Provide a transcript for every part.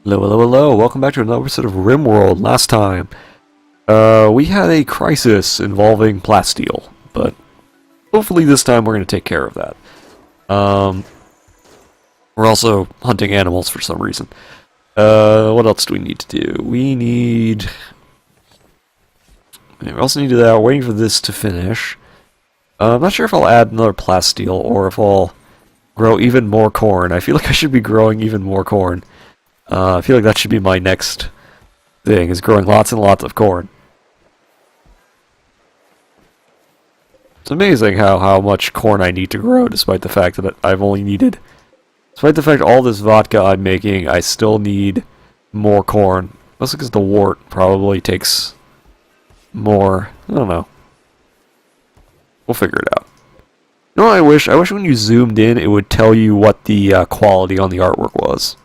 Hello, hello, hello. Welcome back to another episode of Rimworld. Last time, we had a crisis involving plasteel, but hopefully this time we're going to take care of that. We're also hunting animals for some reason. What else do we need to do? We also need to do that. We're waiting for this to finish. I'm not sure if I'll add another plasteel or if I'll grow even more corn. I feel like I should be growing even more corn. I feel like that should be my next thing, is growing lots and lots of corn. It's amazing how much corn I need to grow, despite the fact that despite the fact all this vodka I'm making, I still need more corn. Mostly because the wort probably takes more. I don't know. We'll figure it out. You know what I wish? I wish when you zoomed in, it would tell you what the quality on the artwork was.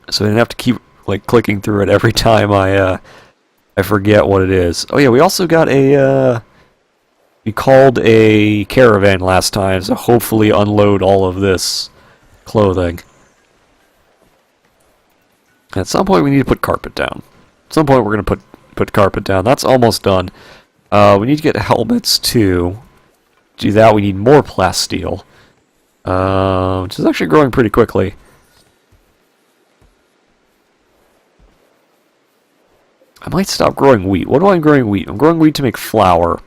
So I didn't have to keep clicking through it every time I forget what it is. Oh yeah, we also got we called a caravan last time, so hopefully unload all of this clothing. At some point we need to put carpet down. At some point we're gonna put carpet down. That's almost done. We need to get helmets too. To do that we need more plasteel, which is actually growing pretty quickly. I might stop growing wheat. What am I growing wheat? I'm growing wheat to make flour.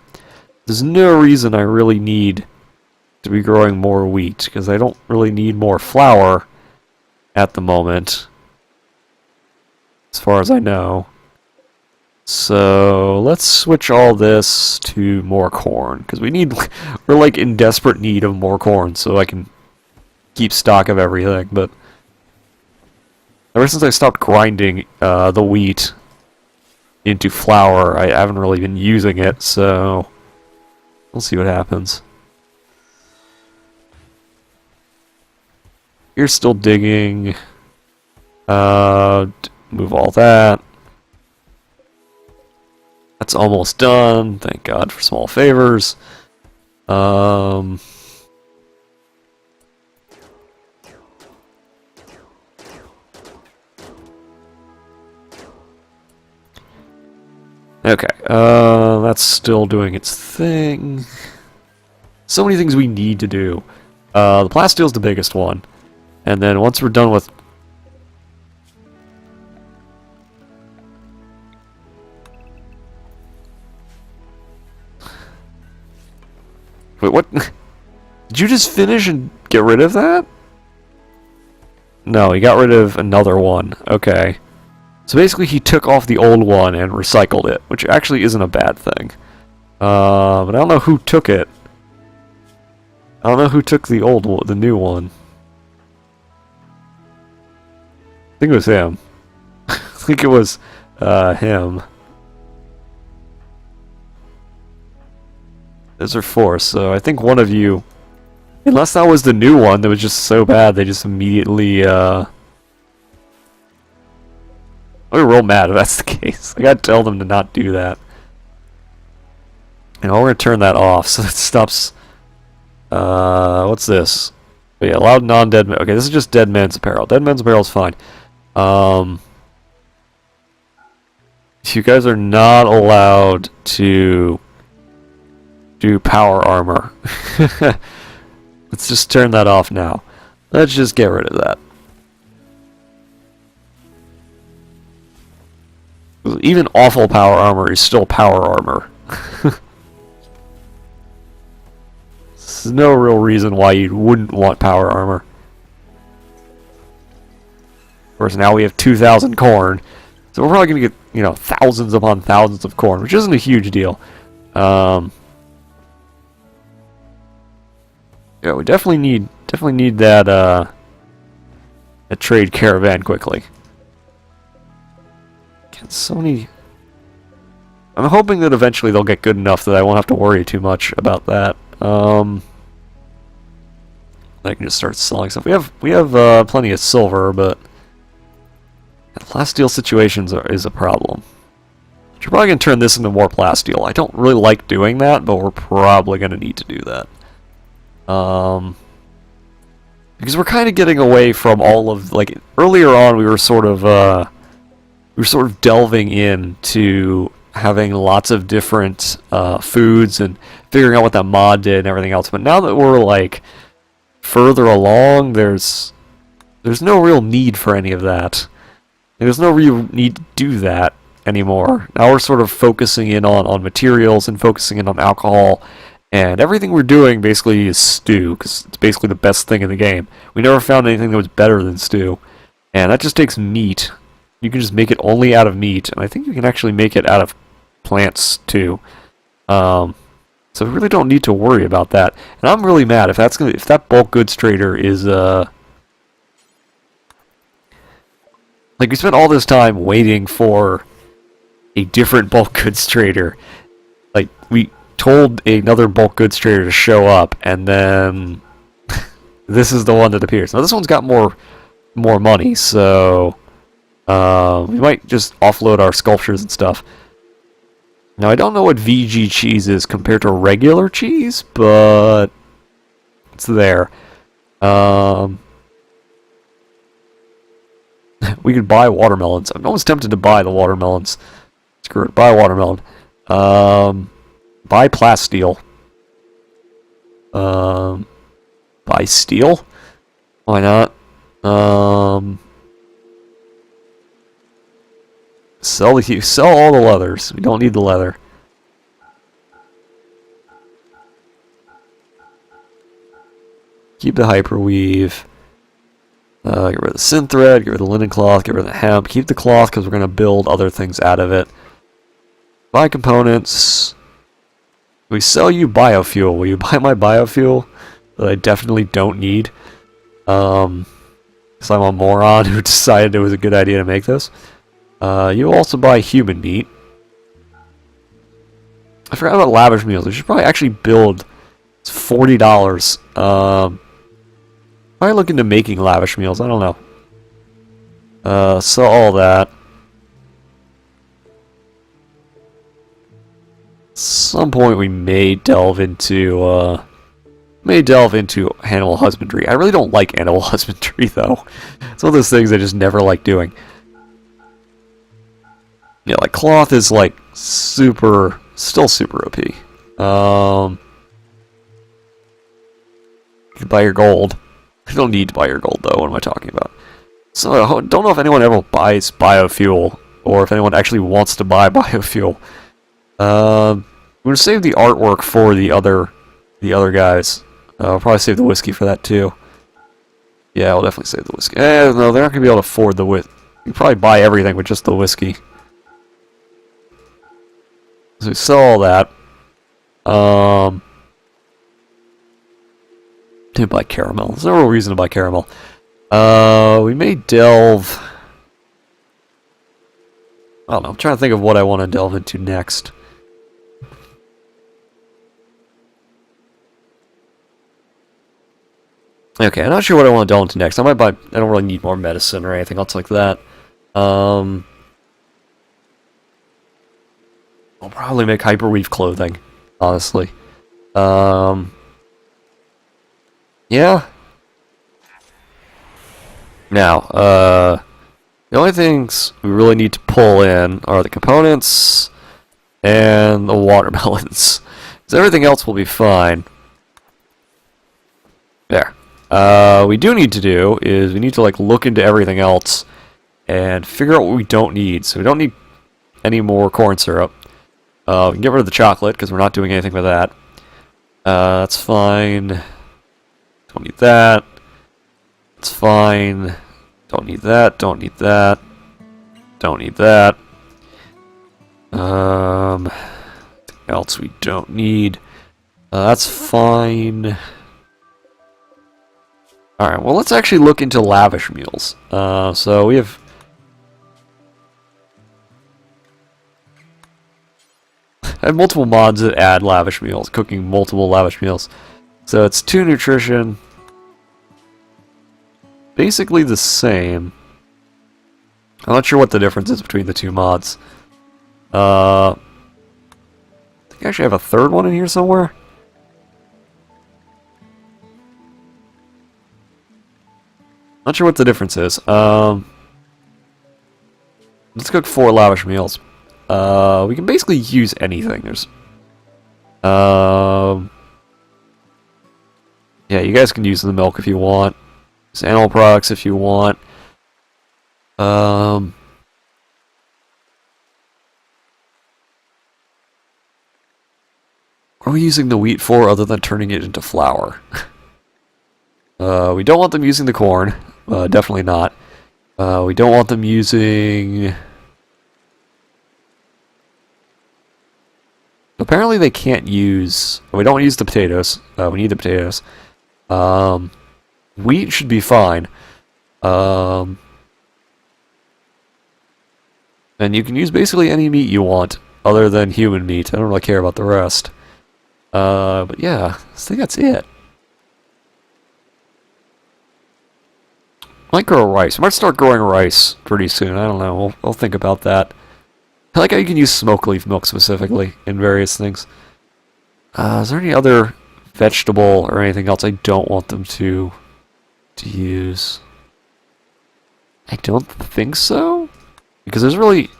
There's no reason I really need to be growing more wheat, because I don't really need more flour at the moment, as far as I know. So let's switch all this to more corn, because we're in desperate need of more corn so I can keep stock of everything. But ever since I stopped grinding the wheat into flour, I haven't really been using it, so we'll see what happens. You're still digging. Move all that. That's almost done. Thank God for small favors. Okay, that's still doing its thing. So many things we need to do. The plasteel's the biggest one. And then once we're done with... Wait, what? Did you just finish and get rid of that? No, he got rid of another one. Okay. So basically he took off the old one and recycled it, which actually isn't a bad thing. But I don't know who took it. I don't know who took the new one. I think it was him. I think it was him. Those are four, so I think one of you... Unless that was the new one that was just so bad, they just immediately... I'll be real mad if that's the case. I gotta tell them to not do that. And we're gonna turn that off so that stops... what's this? Oh, yeah, allowed non-dead men. Okay, this is just dead men's apparel. Dead men's apparel is fine. You guys are not allowed to do power armor. Let's just turn that off now. Let's just get rid of that. Even awful power armor is still power armor. There's no real reason why you wouldn't want power armor. Of course, now we have 2,000 corn, so we're probably going to get, thousands upon thousands of corn, which isn't a huge deal. Yeah, we definitely need that a trade caravan quickly. So many... I'm hoping that eventually they'll get good enough that I won't have to worry too much about that. I can just start selling stuff. We have plenty of silver, but the plasteel situations is a problem. You're probably gonna turn this into more plasteel. I don't really like doing that, but we're probably gonna need to do that. because we're kind of getting away from all of, like, earlier on we were sort of delving into having lots of different foods and figuring out what that mod did and everything else. But now that we're like further along, there's no real need for any of that. There's no real need to do that anymore. Now we're sort of focusing in on materials and focusing in on alcohol, and everything we're doing basically is stew, because it's basically the best thing in the game. We never found anything that was better than stew, and that just takes meat. You can just make it only out of meat, and I think you can actually make it out of plants too. So we really don't need to worry about that. And I'm really mad if that bulk goods trader is like, we spent all this time waiting for a different bulk goods trader. Like, we told another bulk goods trader to show up, and then this is the one that appears. Now this one's got more money, so we might just offload our sculptures and stuff. Now I don't know what VG cheese is compared to regular cheese, but it's there. We could buy watermelons. I'm almost tempted to buy the watermelons. Screw it, buy watermelon. Buy plasteel. Buy steel? Why not? Sell all the leathers. We don't need the leather. Keep the hyperweave. Get rid of the synth thread, get rid of the linen cloth, get rid of the hemp. Keep the cloth because we're going to build other things out of it. Buy components. We sell you biofuel. Will you buy my biofuel that I definitely don't need? Because I'm a moron who decided it was a good idea to make this. You also buy human meat. I forgot about lavish meals. We should probably actually build. It's $40. Probably look into making lavish meals. I don't know. Sell all that. At some point we may delve into animal husbandry. I really don't like animal husbandry though. It's one of those things I just never like doing. Yeah, like cloth is like still super OP. You can buy your gold. You don't need to buy your gold though. What am I talking about? So I don't know if anyone ever buys biofuel or if anyone actually wants to buy biofuel. I'm gonna save the artwork for the other guys. I'll probably save the whiskey for that too. Yeah, I'll definitely save the whiskey. No, they're not gonna be able to afford the whiskey. You can probably buy everything with just the whiskey. So we sell all that. Didn't buy caramel. There's no real reason to buy caramel. We may delve. I don't know. I'm trying to think of what I want to delve into next. Okay, I'm not sure what I want to delve into next. I might buy. I don't really need more medicine or anything else like that. I'll probably make hyperweave clothing, honestly. Yeah. Now, the only things we really need to pull in are the components and the watermelons. So everything else will be fine. There. We do need to do is we need to like look into everything else and figure out what we don't need. So we don't need any more corn syrup. We can get rid of the chocolate because we're not doing anything with that. That's fine. Don't need that. It's fine. Don't need that. Don't need that. Don't need that. Else we don't need. That's fine. Alright, well let's actually look into lavish meals. So we have... I have multiple mods that add lavish meals, cooking multiple lavish meals. So it's 2 nutrition. Basically the same. I'm not sure what the difference is between the 2 mods. I think I actually have a third one in here somewhere. Not sure what the difference is. Let's cook 4 lavish meals. We can basically use anything. There's, yeah, you guys can use the milk if you want. There's animal products if you want. What are we using the wheat for other than turning it into flour? We don't want them using the corn. Definitely not. We don't want them using... Apparently they can't use... We don't use the potatoes. We need the potatoes. Wheat should be fine. And you can use basically any meat you want, other than human meat. I don't really care about the rest. But yeah, I think that's it. Might grow rice. I might start growing rice pretty soon. I don't know. We'll think about that. I like how you can use smoke leaf milk specifically in various things. Is there any other vegetable or anything else I don't want them to use? I don't think so. Because there's really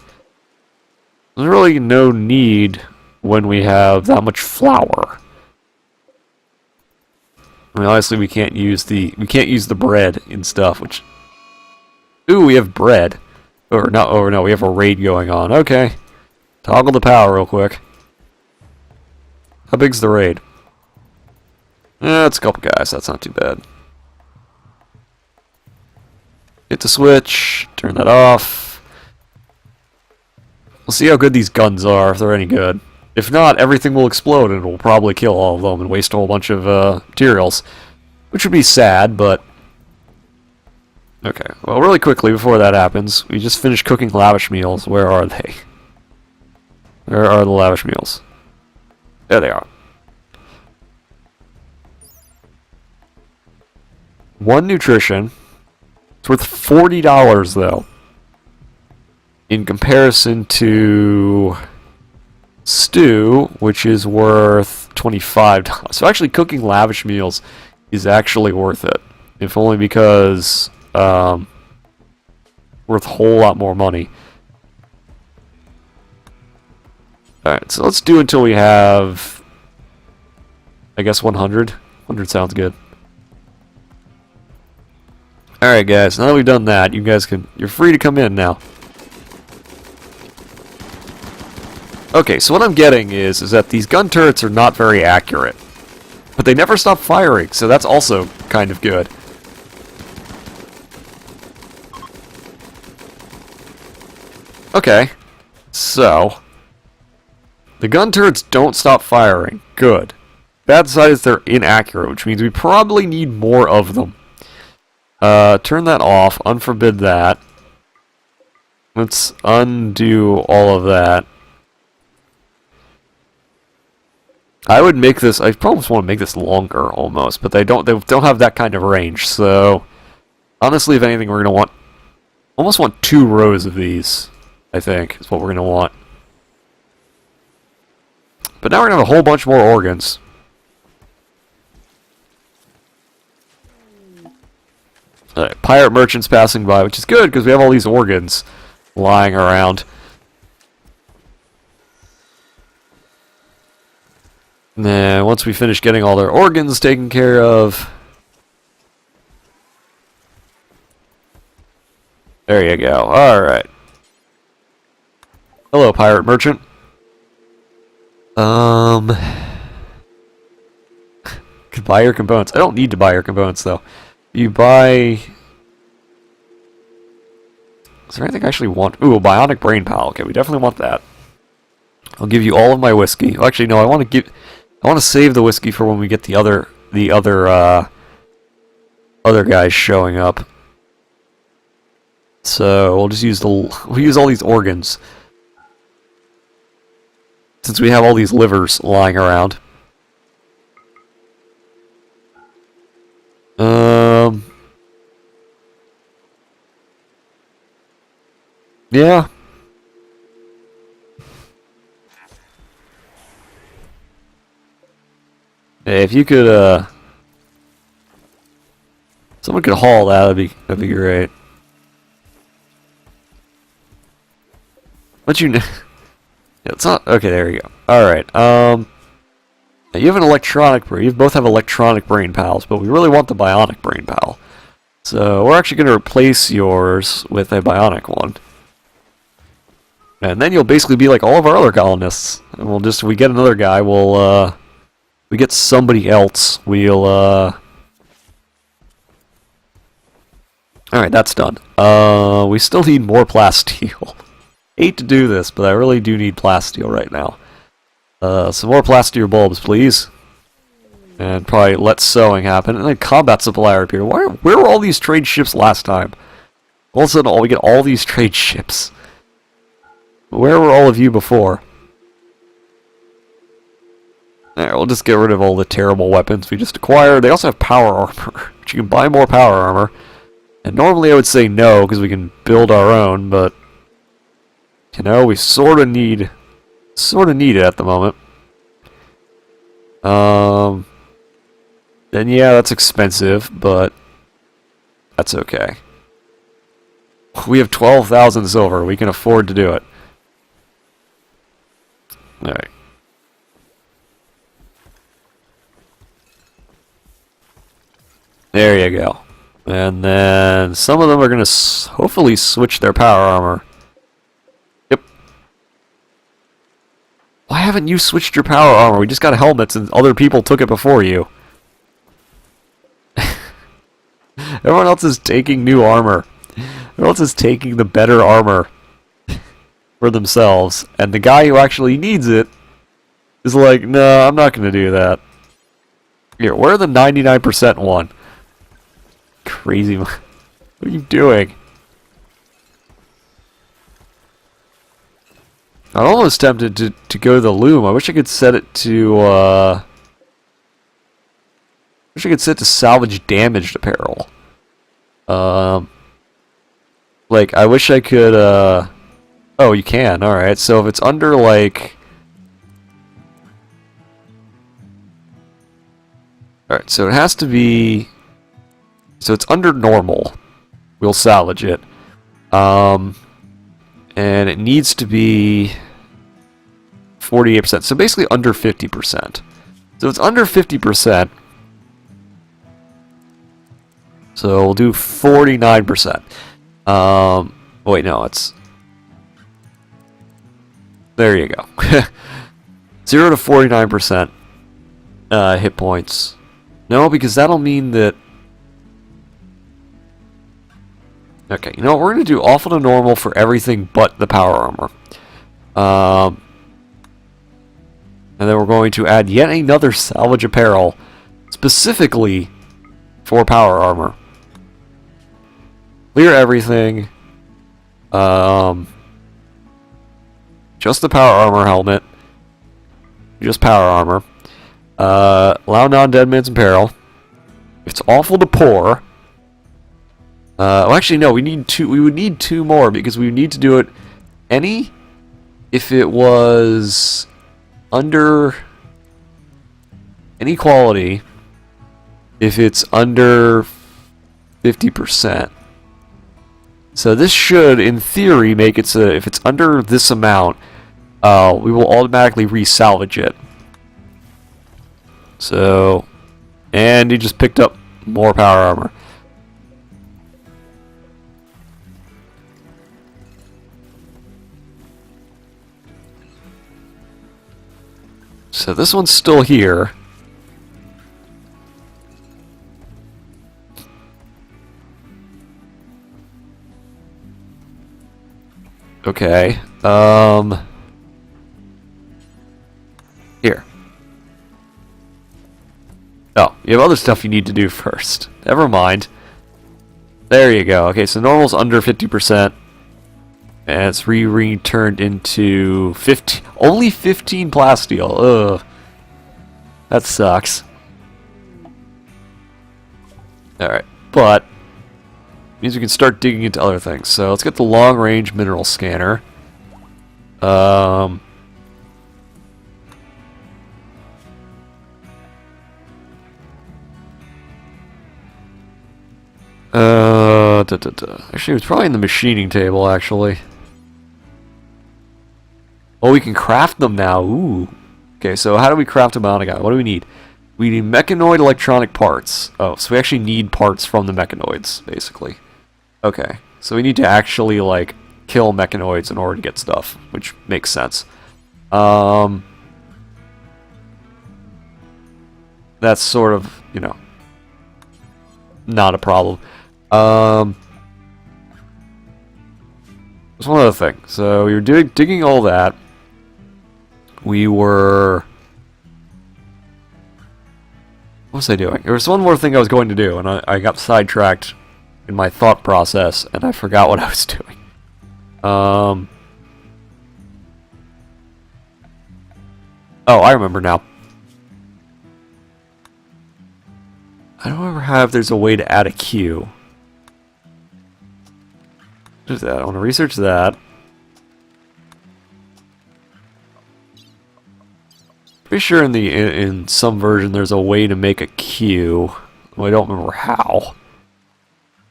no need when we have that much flour. I mean, honestly, we can't use the bread and stuff. Which, ooh, we have bread. Or no, we have a raid going on. Okay, toggle the power real quick. How big's the raid? It's a couple guys. That's not too bad. Hit the switch. Turn that off. We'll see how good these guns are, if they're any good. If not, everything will explode and it will probably kill all of them and waste a whole bunch of materials. Which would be sad, but... Okay, well, really quickly before that happens, we just finished cooking lavish meals. Where are they? Where are the lavish meals? There they are. One nutrition. It's worth $40, though. In comparison to... stew, which is worth $25. So actually cooking lavish meals is actually worth it. If only because worth a whole lot more money. Alright, so let's do until we have, I guess, 100. 100 sounds good. Alright guys, now that we've done that, you're free to come in now. Okay, so what I'm getting is that these gun turrets are not very accurate. But they never stop firing, so that's also kind of good. Okay, so... the gun turrets don't stop firing. Good. Bad side is they're inaccurate, which means we probably need more of them. Turn that off. Unforbid that. Let's undo all of that. I would make this... I almost want to make this longer, almost, but they don't have that kind of range, so... honestly, if anything, we're going to want... almost want 2 rows of these, I think, is what we're going to want. But now we're going to have a whole bunch more organs. Alright, pirate merchants passing by, which is good, because we have all these organs lying around. And then, once we finish getting all their organs taken care of... there you go. Alright. Hello, pirate merchant. Could buy your components. I don't need to buy your components, though. You buy... is there anything I actually want? Ooh, a bionic brain pal. Okay, we definitely want that. I'll give you all of my whiskey. Well, actually, no, I want to save the whiskey for when we get the other guys showing up. So we'll just use we'll use all these organs. Since we have all these livers lying around. Yeah. Hey, if you could, Someone could haul that, that'd be great. But you know, yeah, it's not okay. There you go. All right. You have an electronic brain. You both have electronic brain pals, but we really want the bionic brain pal. So we're actually going to replace yours with a bionic one. And then you'll basically be like all of our other colonists. And we'll just, if we get another guy, we get somebody else, alright, that's done. We still need more plasteel. Hate to do this, but I really do need plasteel right now. Some more plasteel bulbs, please. And probably let sewing happen. And then combat supply repair. Where were all these trade ships last time? All of a sudden, we get all these trade ships. Where were all of you before? Alright, we'll just get rid of all the terrible weapons we just acquired. They also have power armor, which you can buy more power armor. And normally I would say no, because we can build our own, but you know, we sort of need it at the moment. Then yeah, that's expensive, but that's okay. We have 12,000 silver. We can afford to do it. Alright. There you go. And then some of them are going to hopefully switch their power armor. Yep. Why haven't you switched your power armor? We just got helmets and other people took it before you. Everyone else is taking new armor. Everyone else is taking the better armor for themselves. And the guy who actually needs it is like, no, I'm not going to do that. Here, where are the 99% one? Crazy. What are you doing? I'm almost tempted to go to the loom. I wish I could set it to, wish I could set it to salvage damaged apparel. Like, I wish I could, oh, you can, alright. So if it's under, like... Alright, so it has to be... So it's under normal. We'll salvage it. And it needs to be 48%. So basically under 50%. So it's under 50%. So we'll do 49%. Wait, no, it's... There you go. 0 to 49% hit points. No, because that'll mean that... Okay, you know what? We're going to do awful to normal for everything but the power armor. And then we're going to add yet another salvage apparel specifically for power armor. Clear everything. Just the power armor helmet. Just power armor. Allow non-dead man's apparel. It's awful to pour. Well, actually, no. We need two. We would need two more because we would need to do it. If it was under any quality, if it's under 50%. So this should, in theory, make it so if it's under this amount, we will automatically resalvage it. So, and he just picked up more power armor. So this one's still here. Okay. Here. Oh, you have other stuff you need to do first. Never mind. There you go. Okay, so normal's under 50%. And it's returned into 15, only 15 plasteel. Ugh. That sucks. Alright, but means we can start digging into other things. So let's get the long range mineral scanner. Actually, it's probably in the machining table, actually. Oh, we can craft them now. Ooh. Okay, so how do we craft a Monogon? What do we need? We need mechanoid electronic parts. Oh, so we actually need parts from the mechanoids, basically. Okay, so we need to actually, like, kill mechanoids in order to get stuff, which makes sense. That's sort of, you know, not a problem. There's one other thing. So we were digging all that. We were... What was I doing? There was one more thing I was going to do, and I got sidetracked in my thought process, and I forgot what I was doing. Oh, I remember now. I don't remember how if there's a way to add a queue. What is that? I want to research that. Pretty sure in some version there's a way to make a queue. Well, I don't remember how.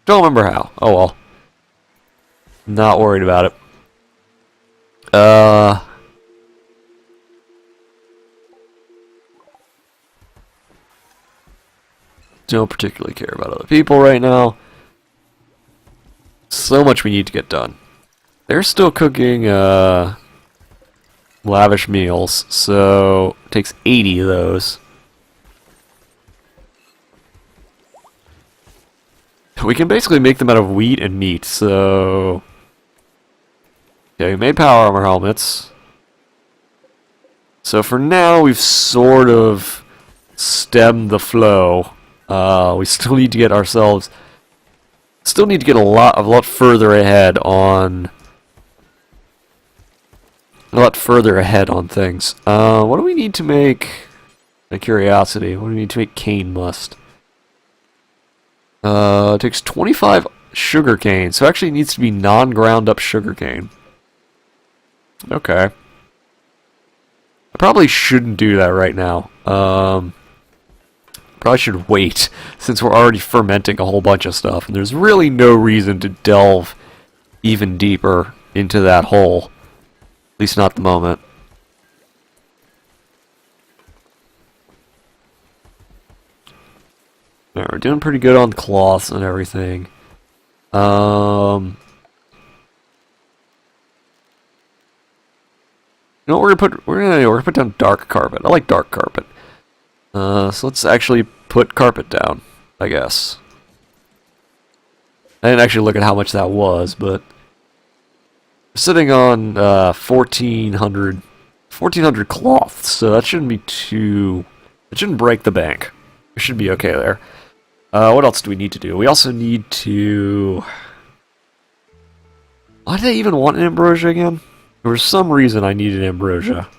Don't remember how. Oh well. Not worried about it. Don't particularly care about other people right now. So much we need to get done. They're still cooking lavish meals, so it takes 80 of those. We can basically make them out of wheat and meat, so... Okay, we made power armor helmets. So for now, we've sort of stemmed the flow. We still need to get ourselves... Still need to get a lot further ahead on... A lot further ahead on things. What do we need to make... A curiosity, what do we need to make cane must? It takes 25 sugarcane, so actually it needs to be non-ground up sugarcane. Okay. I probably shouldn't do that right now. Probably should wait, since we're already fermenting a whole bunch of stuff, and there's really no reason to delve even deeper into that hole. At least not at the moment. Alright, we're doing pretty good on cloths and everything. You know what we're gonna put? We're gonna put down dark carpet. I like dark carpet. So let's actually put carpet down, I guess. I didn't actually look at how much that was, but we're sitting on 1,400 cloths, so that shouldn't be too. It shouldn't break the bank. We should be okay there. What else do we need to do? We also need to... Why did I even want an ambrosia again? There was some reason I needed ambrosia.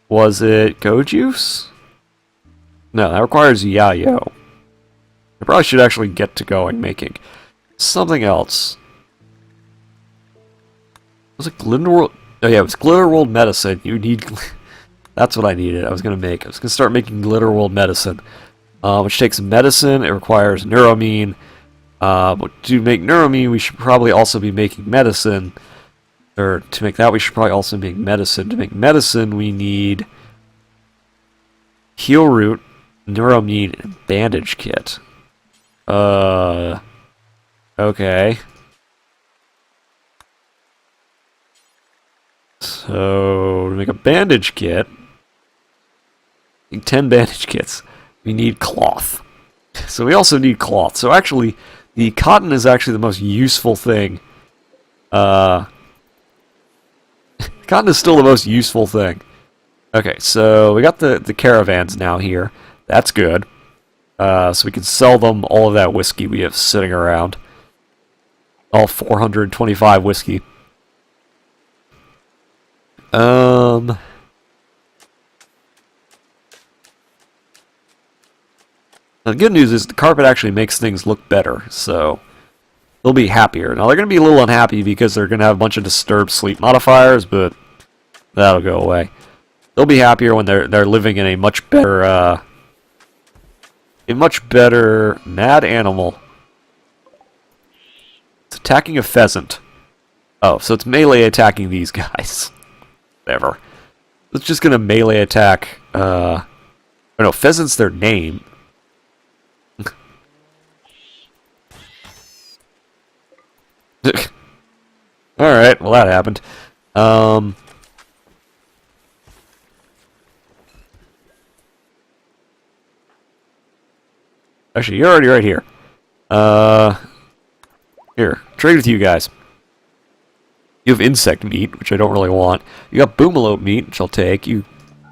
Was it go juice? No, that requires yayo. I probably should actually get to going making something else. Was it Glitterworld? Oh yeah, it was Glitterworld medicine. You need... That's what I needed. I was going to start making Glitterworld medicine, which takes medicine. It requires neuroamine. But to make neuroamine, we should probably also be making medicine. Or to make that, we should probably also make medicine. To make medicine, we need heal root, neuroamine, and bandage kit. Okay. So, to make a bandage kit, 10 bandage kits, we need cloth. So we also need cloth. So actually, the cotton is actually the most useful thing. Cotton is still the most useful thing. Okay, so we got the caravans now here. That's good. So we can sell them all of that whiskey we have sitting around. All 425 whiskey. Now the good news is the carpet actually makes things look better, so they'll be happier. Now they're going to be a little unhappy because they're going to have a bunch of disturbed sleep modifiers, but that'll go away. They'll be happier when they're living in a much better a much better mad animal. It's attacking a pheasant. Oh, so it's melee attacking these guys. Whatever. It's just gonna melee attack, oh no, pheasant's their name. Alright, well that happened. Actually, you're already right here. Here, trade with you guys. You have insect meat, which I don't really want. You got boomalope meat, which I'll take. You'll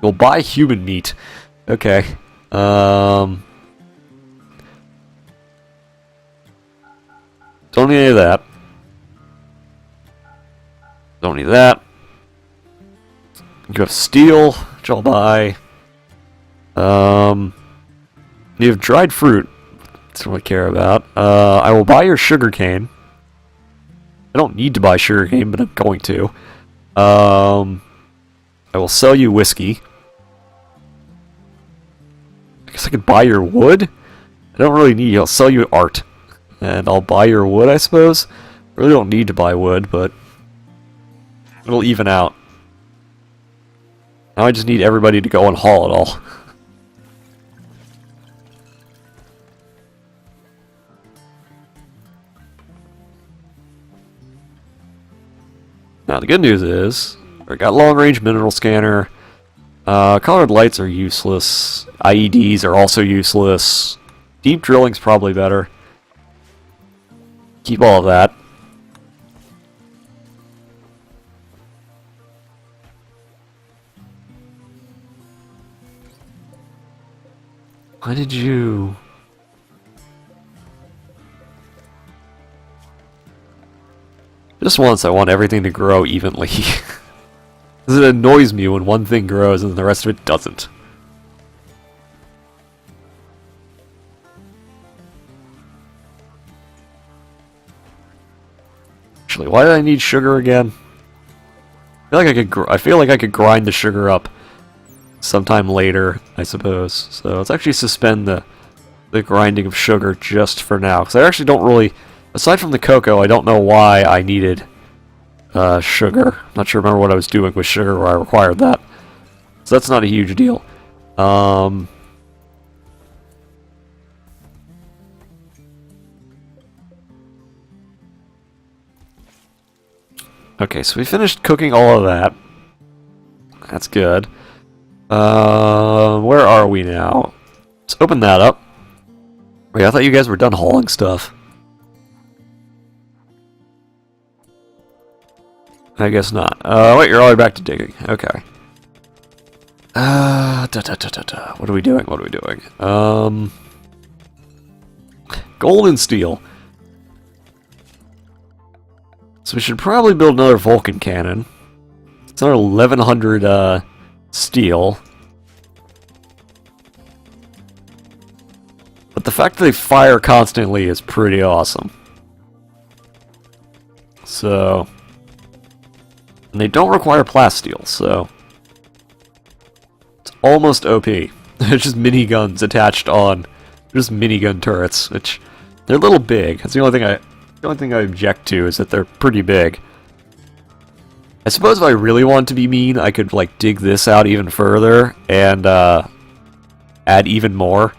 buy human meat. Okay. Don't need any of that. Don't need that. You have steel, which I'll buy. You have dried fruit. That's what I care about. I will buy your sugarcane. I don't need to buy sugarcane, but I'm going to. I will sell you whiskey. I guess I could buy your wood? I don't really need you. I'll sell you art. And I'll buy your wood, I suppose. I really don't need to buy wood, but it'll even out. Now I just need everybody to go and haul it all. Now the good news is, I got long-range mineral scanner. Colored lights are useless. IEDs are also useless. Deep drilling's probably better. Keep all of that. Why did you... Just once, I want everything to grow evenly. Because it annoys me when one thing grows and the rest of it doesn't. Actually, why did I need sugar again? I feel like I could grind the sugar up sometime later, I suppose. So let's actually suspend the grinding of sugar just for now. Because I actually don't really... Aside from the cocoa, I don't know why I needed sugar. I'm not sure remember what I was doing with sugar where I required that. So that's not a huge deal. Okay, so we finished cooking all of that. That's good. Where are we now? Let's open that up. Wait, I thought you guys were done hauling stuff. I guess not. Wait, you're all the way back to digging. Okay. What are we doing? What are we doing? Gold and steel. So we should probably build another Vulcan cannon. It's another 1100 steel. But the fact that they fire constantly is pretty awesome. So... And they don't require plasteel, so... It's almost OP. They're just miniguns attached on... Just minigun turrets, which... They're a little big. That's the only thing I object to, is that they're pretty big. I suppose if I really want to be mean, I could, like, dig this out even further, and, add even more.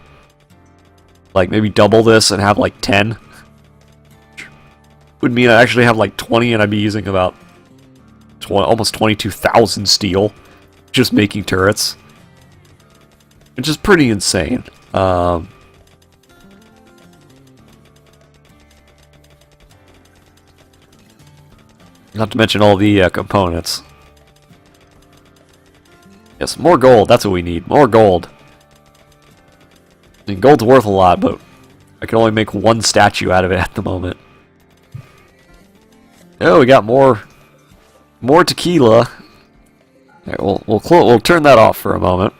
Like, maybe double this and have, like, 10. Would mean I actually have, like, 20, and I'd be using about... almost 22,000 steel just making turrets, which is pretty insane. Not to mention all the components. Yes, more gold. That's what we need. More gold. I mean, gold's worth a lot, but I can only make one statue out of it at the moment. Oh, we got more tequila. Okay, we'll turn that off for a moment,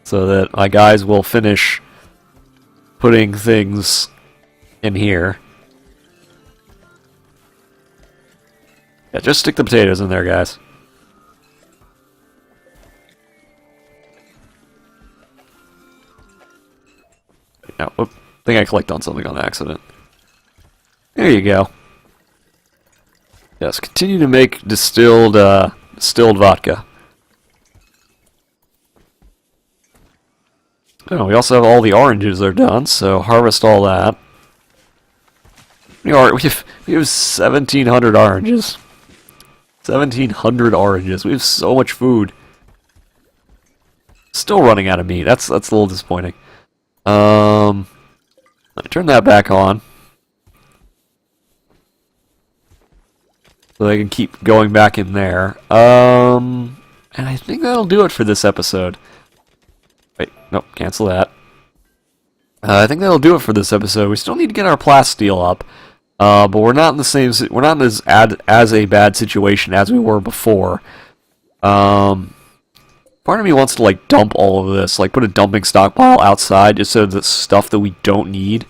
so that my guys will finish putting things in here. Yeah, just stick the potatoes in there, guys. No, I think I clicked on something on accident. There you go. Yes, continue to make distilled vodka. Oh, we also have all the oranges are done, so harvest all that. We have 1,700 oranges. 1,700 oranges. We have so much food. Still running out of meat. That's a little disappointing. I turn that back on. So they can keep going back in there. And I think that'll do it for this episode. Wait, nope, cancel that. I think that'll do it for this episode. We still need to get our plasteel up, but we're not in the same. We're not in as a bad situation as we were before. Part of me wants to like dump all of this, like put a dumping stockpile outside, just so the stuff that we don't need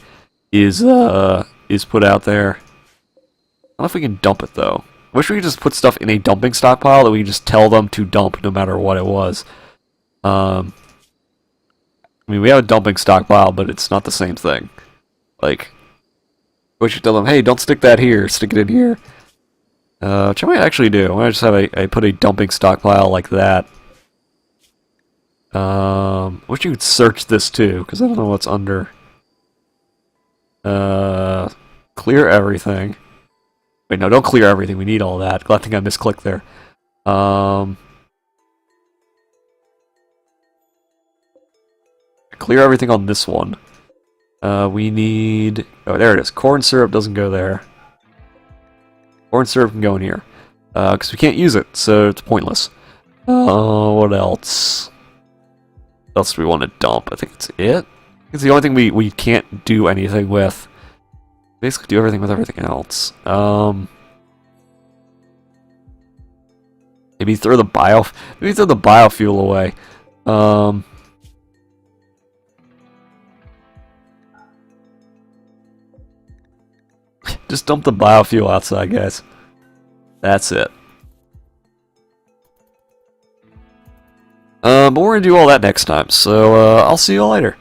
is put out there. I don't know if we can dump it though. I wish we could just put stuff in a dumping stockpile that we could just tell them to dump no matter what it was. I mean, we have a dumping stockpile, but it's not the same thing. Like, we should tell them, hey, don't stick that here, stick it in here. Which I might actually do. I might just have I put a dumping stockpile like that. Wish you could search this too, because I don't know what's under. Clear everything. Wait, no, don't clear everything. We need all that. I think I misclicked there. Clear everything on this one. We need... Oh, there it is. Corn syrup doesn't go there. Corn syrup can go in here. Because we can't use it, so it's pointless. What else? What else do we want to dump? I think that's it. It's the only thing we can't do anything with. Basically do everything with everything else. Maybe throw the biofuel away. Just dump the biofuel outside, guys. That's it. But we're gonna do all that next time, so I'll see you all later.